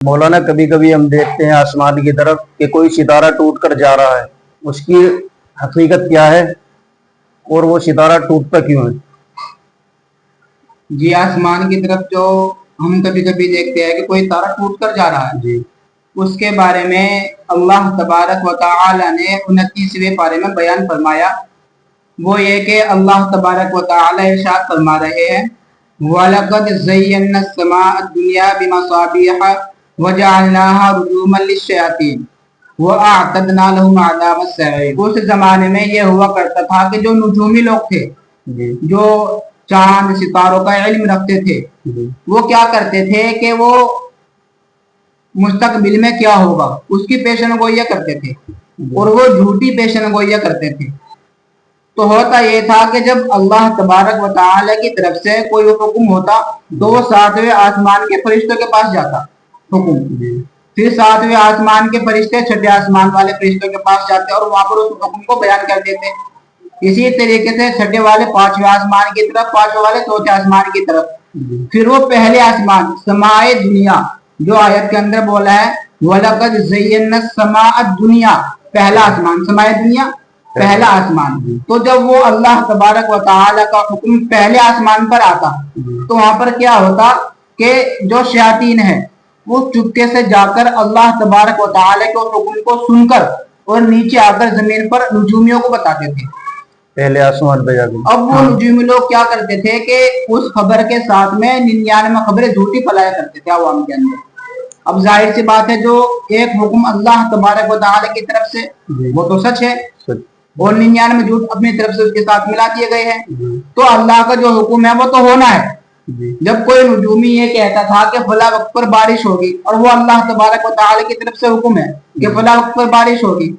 مولانا کبھی کبھی ہم دیکھتے ہیں آسمان کی طرف کہ کوئی ستارہ ٹوٹ کر جا رہا ہے، اس کی حقیقت کیا ہے اور وہ ستارہ ٹوٹتا کیوں ہے؟ جی، آسمان کی طرف جو ہم کبھی کبھی دیکھتے ہیں کہ کوئی تارا ٹوٹ کر جا رہا ہے جی، اس کے بارے میں اللہ تبارک و تعالی نے 29ویں پارے میں بیان فرمایا۔ وہ یہ کہ اللہ تبارک و تعالی ارشاد فرما رہے ہیں وَلَقَدْ زَيَّنَّا السَّمَاءَ الدُّنْيَا بِمَصَابِيحَ وَجَعَلْنَاهَا رُجُومًا لِلشَّيَاطِينِ وَأَعْتَدْنَا لَهُمْ عَذَابَ السَّعِيرِ۔ اس زمانے میں یہ ہوا کرتا تھا کہ جو نجومی لوگ تھے، جو چاند ستاروں کا علم رکھتے تھے، وہ کیا کرتے تھے کہ وہ مستقبل میں کیا ہوگا اس کی پیشن گوئیاں کرتے تھے، اور وہ جھوٹی پیشن گوئیاں کرتے تھے۔ تو ہوتا یہ تھا کہ جب اللہ تبارک و تعالی کی طرف سے کوئی حکم ہوتا تو وہ 7ویں آسمان کے فرشتوں کے پاس جاتا حکم، پھر 7ویں آسمان کے فرشتے 6 آسمان والے فرشتوں کے پاس جاتے اور وہاں پر اس حکم کو بیان کر دیتے۔ اسی طریقے سے 6 والے 5ویں آسمان کی طرف، 5 والے 4 آسمان کی طرف، پھر وہ پہلے آسمان سمائے دنیا جو آیت کے اندر بولا ہے وَلَقَدْ زَيَّنَّا السَّمَاءَ الدُّنْيَا، پہلا آسمان سمائے دنیا پہلا آسمان۔ تو جب وہ اللہ تبارک و تعالی کا حکم پہلے آسمان پر آتا تو وہاں پر کیا ہوتا کہ جو شیاطین ہے وہ چپکے سے جا کر اللہ تبارک و تعالی کے حکم کو سن کر اور نیچے آ کر زمین پر نجومیوں کو بتاتے تھے پہلے آسمان پہ جا کے۔ اب وہ نجومی لوگ کیا کرتے تھے کہ اس خبر کے ساتھ میں 99 خبریں جھوٹی پھیلایا کرتے تھے عوام کے اندر۔ اب ظاہر سی بات ہے جو ایک حکم اللہ تبارک و تعالی کی طرف سے وہ تو سچ ہے اور 99 جھوٹ اپنی طرف سے اس کے ساتھ ملا دیے گئے ہیں، تو اللہ کا جو حکم ہے وہ تو ہونا ہے۔ جب کوئی نجومی یہ کہتا تھا کہ فلاں وقت پر بارش ہوگی، اور وہ اللہ تبارک و تعالی کی طرف سے حکم ہے کہ فلاں وقت پر بارش ہوگی،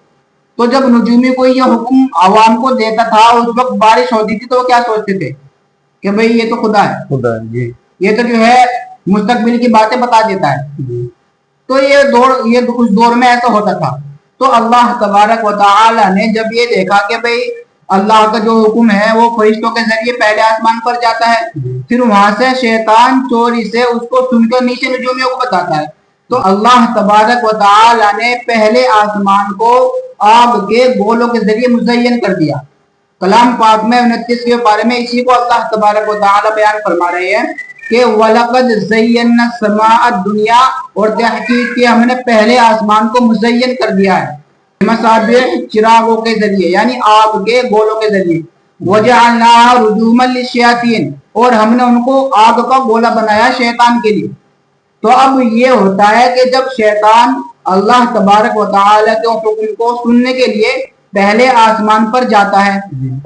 تو جب نجومی کوئی یہ حکم عوام کو دیتا تھا اس وقت بارش ہوتی تھی تو وہ کیا سوچتے تھے کہ بھئی یہ تو خدا ہے، یہ تو جو ہے مستقبل کی باتیں بتا دیتا ہے۔ تو یہ اس دور میں ایسا ہوتا تھا۔ تو اللہ تبارک و تعالی نے جب یہ دیکھا کہ بھئی اللہ کا جو حکم ہے وہ فرشتوں کے ذریعے پہلے آسمان پر جاتا ہے، پھر وہاں سے شیطان چوری سے اس کو سن کر نیچے نجومیوں کو بتاتا ہے، تو اللہ تبارک و تعالی نے پہلے آسمان کو آگ کے گولوں کے ذریعے مزین کر دیا۔ کلام پاک میں 29ویں پارے میں اسی کو اللہ تبارک و تعالی بیان فرما رہے ہیں کہ وَلَقَدْ زَيَّنَّا السَّمَاءَ الدُّنْيَا، اور تحقیق کہ ہم نے پہلے آسمان کو مزین کر دیا ہے مصابیح چراغوں کے ذریعے، یعنی آگ کے گولوں کے ذریعے، وَجَعَلْنَاهَا رُجُومًا لِلشَّيَاطِينِ، اور ہم نے ان کو آگ کا گولا بنایا شیطان کے لیے۔ تو اب یہ ہوتا ہے کہ جب شیطان اللہ تبارک و تعالی کے حکم کو سننے کے لیے پہلے آسمان پر جاتا ہے،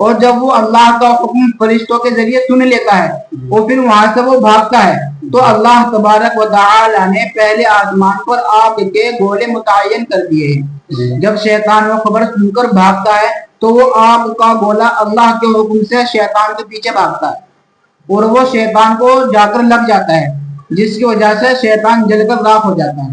اور جب وہ اللہ کا حکم فرشتوں کے ذریعے سن لیتا ہے اور پھر وہاں سے وہ بھاگتا ہے، تو اللہ تبارک و تعالی نے پہلے آسمان پر آگ کے گولے متعین کر دیے ہیں۔ جب شیطان وہ خبر سن کر بھاگتا ہے تو وہ آگ کا گولا اللہ کے حکم سے شیطان کے پیچھے بھاگتا ہے اور وہ شیطان کو جا کر لگ جاتا ہے، جس کی وجہ سے شیطان جل کر راکھ ہو جاتا ہے۔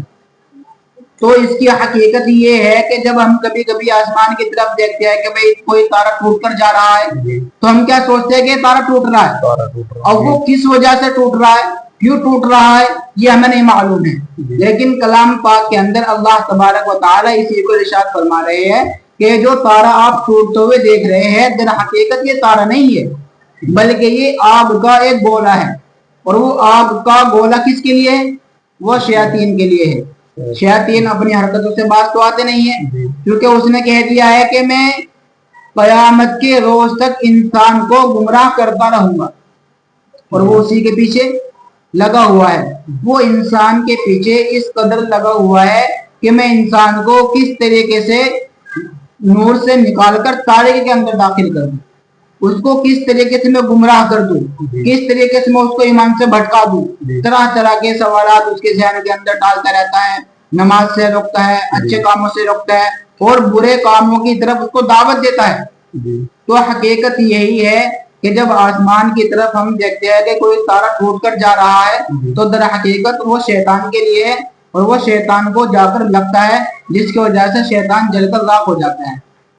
تو اس کی حقیقت یہ ہے کہ جب ہم کبھی کبھی آسمان کی طرف دیکھتے ہیں کہ بھئی کوئی تارا ٹوٹ کر جا رہا ہے تو ہم کیا سوچتے ہیں کہ تارا ٹوٹ رہا ہے، اور وہ کس وجہ سے ٹوٹ رہا ہے، کیوں ٹوٹ رہا ہے، یہ ہمیں نہیں معلوم ہے۔ لیکن کلام پاک کے اندر اللہ تبارک و تعالی اسی کو ارشاد فرما رہے ہیں کہ جو تارا آپ ٹوٹتے ہوئے دیکھ رہے ہیں در حقیقت یہ تارا نہیں ہے بلکہ یہ آگ کا ایک گولا ہے، اور وہ آگ کا گولا کس کے لیے ہے؟ وہ شیاطین کے لیے ہے۔ شیاطین اپنی حرکتوں سے باز تو آتے نہیں ہیں، کیونکہ اس نے کہہ دیا ہے کہ میں قیامت کے روز تک انسان کو گمراہ کرتا رہوں گا، اور وہ اسی کے پیچھے لگا ہوا ہے۔ وہ انسان کے پیچھے اس قدر لگا ہوا ہے کہ میں انسان کو کس طریقے سے نور سے نکال کر تاریکی کے اندر داخل کر دوں، اس کو کس طریقے سے میں گمراہ کر دوں، کس طریقے سے میں اس کو ایمان سے بھٹکا دوں، طرح طرح کے سوالات اس کے ذہن کے اندر ڈالتا رہتا ہے، نماز سے روکتا ہے، اچھے کاموں سے روکتا ہے، اور برے کاموں کی طرف اس کو دعوت دیتا ہے۔ تو حقیقت یہی ہے کہ جب آسمان کی طرف ہم دیکھتے ہیں کہ کوئی تارا ٹوٹ کر جا رہا ہے تو در حقیقت وہ شیطان کے لیے ہے، اور وہ شیطان کو جا کر لگتا ہے، جس کی وجہ سے شیطان جل کر راکھ ہو جاتا ہے۔